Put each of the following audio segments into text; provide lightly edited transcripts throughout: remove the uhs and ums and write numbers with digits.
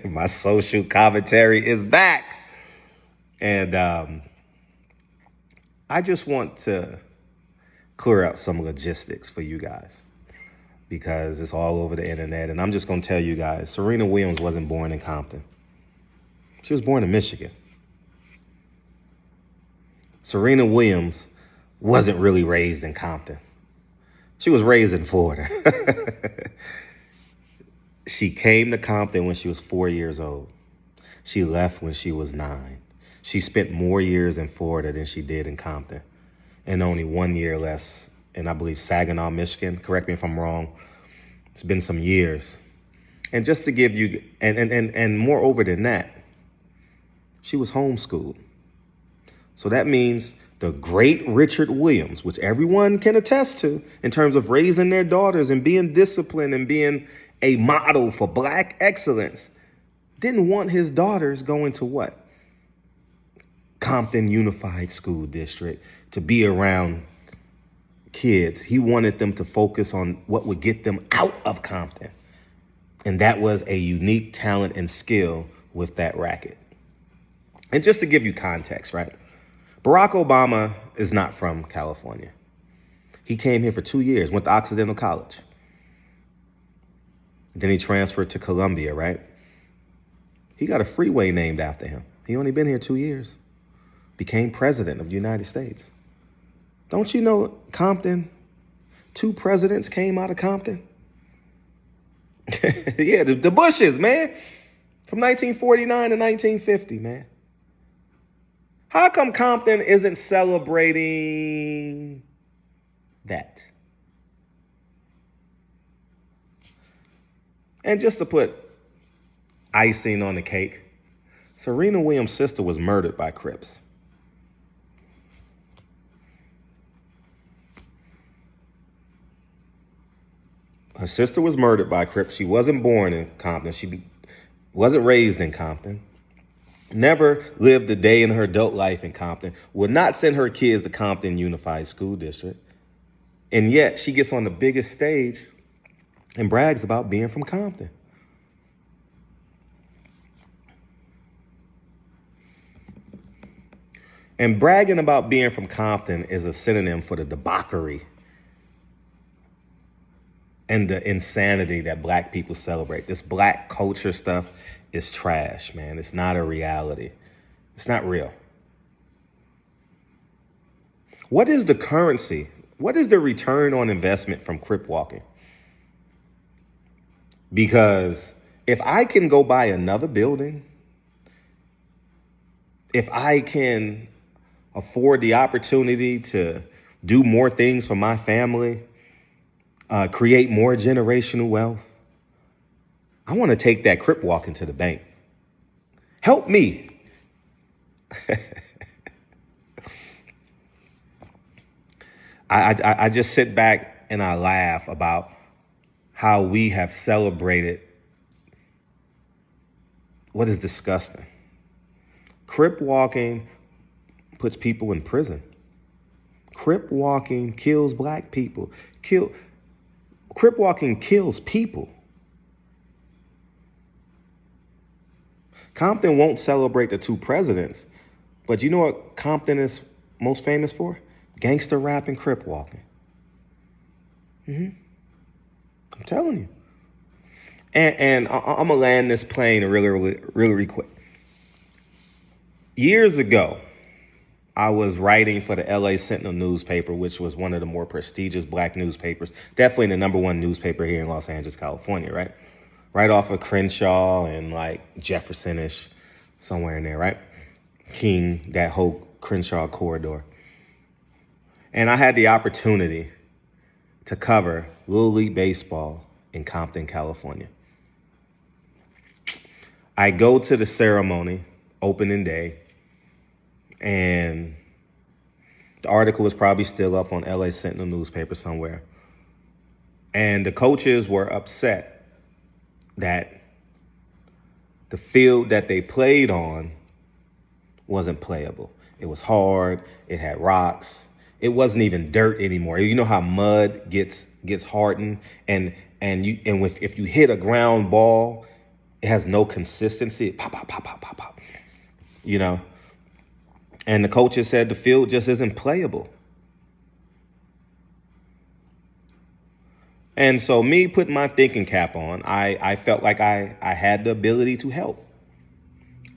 My social commentary is back. And I just want to clear up some logistics for you guys because it's all over the internet. And I'm just going to tell you guys, Serena Williams wasn't born in Compton. She was born in Michigan. Serena Williams wasn't really raised in Compton. She was raised in Florida. She came to Compton when she was 4 years old. She left when she was 9. She spent more years in Florida than she did in Compton, and only 1 year less in, I believe, Saginaw, Michigan. Correct me if I'm wrong. It's been some years. And just to give you, and moreover than that, she was homeschooled. So that means the great Richard Williams, which everyone can attest to in terms of raising their daughters and being disciplined and being a model for Black excellence, didn't want his daughters going to what? Compton Unified School District, to be around kids. He wanted them to focus on what would get them out of Compton. And that was a unique talent and skill with that racket. And just to give you context, right? Barack Obama is not from California. He came here for 2 years, went to Occidental College. Then he transferred to Columbia, right? He got a freeway named after him. He only been here 2 years. Became president of the United States. Don't you know Compton? 2 presidents came out of Compton. Yeah, the Bushes, man. From 1949 to 1950, man. How come Compton isn't celebrating that? And just to put icing on the cake, Serena Williams' sister was murdered by Crips. Her sister was murdered by Crips. She wasn't born in Compton. She wasn't raised in Compton. Never lived a day in her adult life in Compton. Would not send her kids to Compton Unified School District. And yet she gets on the biggest stage and brags about being from Compton. And bragging about being from Compton is a synonym for the debauchery and the insanity that Black people celebrate. This Black culture stuff is trash, man. It's not a reality. It's not real. What is the currency? What is the return on investment from Crip walking? Because if I can go buy another building, if I can afford the opportunity to do more things for my family, create more generational wealth, I want to take that Crip walking to the bank. Help me. I just sit back and I laugh about how we have celebrated what is disgusting. Crip walking puts people in prison. Crip walking kills Black people. Crip walking kills people. Compton won't celebrate the 2 presidents, but you know what Compton is most famous for? Gangster rap and Crip walking. I'm telling you. And I'm going to land this plane really quick. Years ago, I was writing for the LA Sentinel newspaper, which was one of the more prestigious Black newspapers, definitely the #1 newspaper here in Los Angeles, California, right? Right off of Crenshaw and like Jefferson-ish, somewhere in there, right? King, that whole Crenshaw corridor. And I had the opportunity to cover Little League Baseball in Compton, California. I go to the ceremony, opening day, and the article is probably still up on LA Sentinel newspaper somewhere. And the coaches were upset that the field that they played on wasn't playable. It was hard. It had rocks. It wasn't even dirt anymore. You know how mud gets hardened, and if you hit a ground ball It has no consistency. Pop, pop, pop, pop, pop, pop. You know? And the coaches said the field just isn't playable. And so me putting my thinking cap on, I felt like I had the ability to help.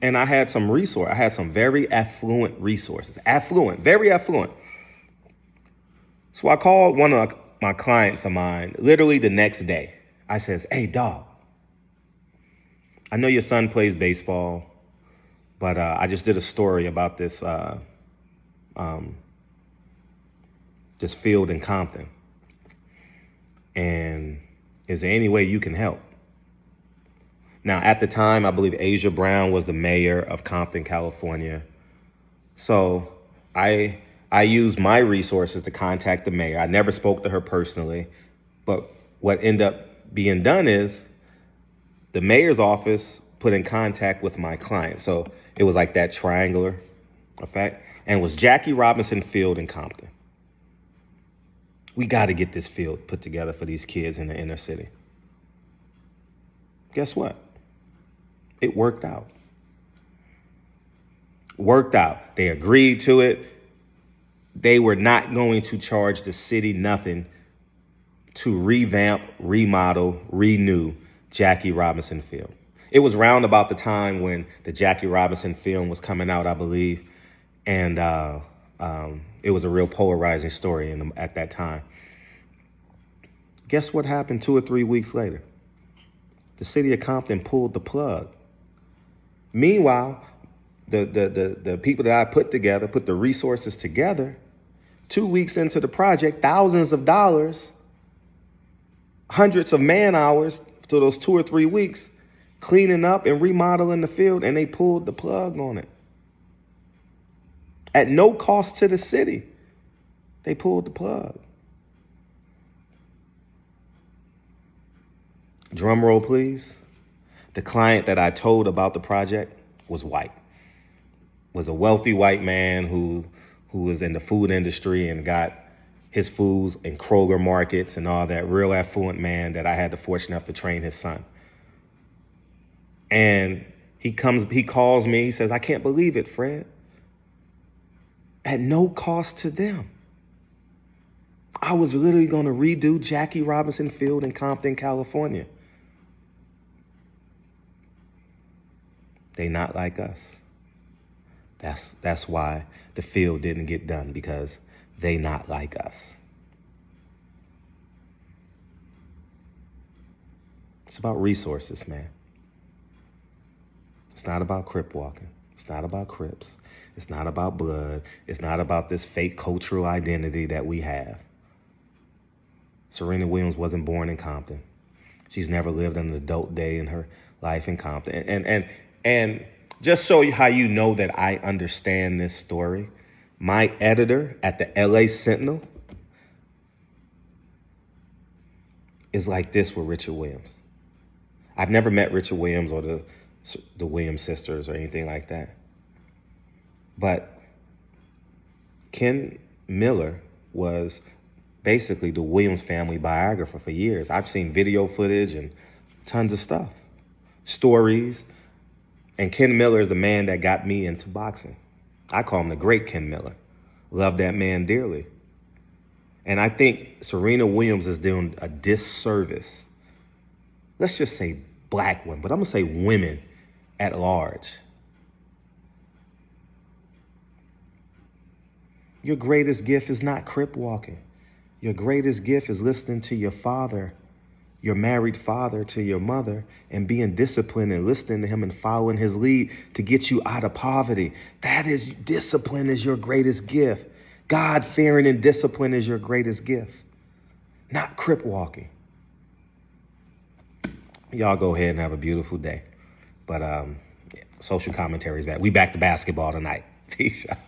And I had some resource. I had some very affluent resources. Affluent, very affluent. So I called one of my clients of mine literally the next day. I says, hey, dog, I know your son plays baseball, but I just did a story about this this field in Compton. And is there any way you can help? Now, at the time, I believe Asia Brown was the mayor of Compton, California. So I used my resources to contact the mayor. I never spoke to her personally. But what ended up being done is the mayor's office put in contact with my client. So it was like that triangular effect. And it was Jackie Robinson Field in Compton. We got to get this field put together for these kids in the inner city. Guess what? It worked out. Worked out. They agreed to it. They were not going to charge the city nothing to revamp, remodel, renew Jackie Robinson Field. It was round about the time when the Jackie Robinson film was coming out, I believe. And it was a real polarizing story at that time. Guess what happened 2 or 3 weeks later? The city of Compton pulled the plug. Meanwhile, the people that I put the resources together, 2 weeks into the project, thousands of dollars, hundreds of man hours to those 2 or 3 weeks, cleaning up and remodeling the field, and they pulled the plug on it. At no cost to the city, they pulled the plug. Drum roll, please. The client that I told about the project was white. Was a wealthy white man who was in the food industry and got his foods in Kroger markets and all that. Real affluent man that I had the fortune enough to train his son. And he calls me, he says, I can't believe it, Fred. At no cost to them. I was literally going to redo Jackie Robinson Field in Compton, California. They not like us. That's why the field didn't get done, because they not like us. It's about resources, man. It's not about Crip walking. It's not about Crips. It's not about blood. It's not about this fake cultural identity that we have. Serena Williams wasn't born in Compton. She's never lived an adult day in her life in Compton. And just so how you know that I understand this story, my editor at the LA Sentinel is like this with Richard Williams. I've never met Richard Williams or the Williams sisters or anything like that. But Ken Miller was basically the Williams family biographer for years. I've seen video footage and tons of stuff, stories. And Ken Miller is the man that got me into boxing. I call him the great Ken Miller. Love that man dearly. And I think Serena Williams is doing a disservice. Let's just say black women, but I'm going to say women at large. Your greatest gift is not Crip walking. Your greatest gift is listening to your father, your married father, to your mother, and being disciplined and listening to him and following his lead to get you out of poverty. Discipline is your greatest gift. God-fearing and discipline is your greatest gift, not Crip walking. Y'all go ahead and have a beautiful day. But social commentary is back. We back to basketball tonight. Peace out.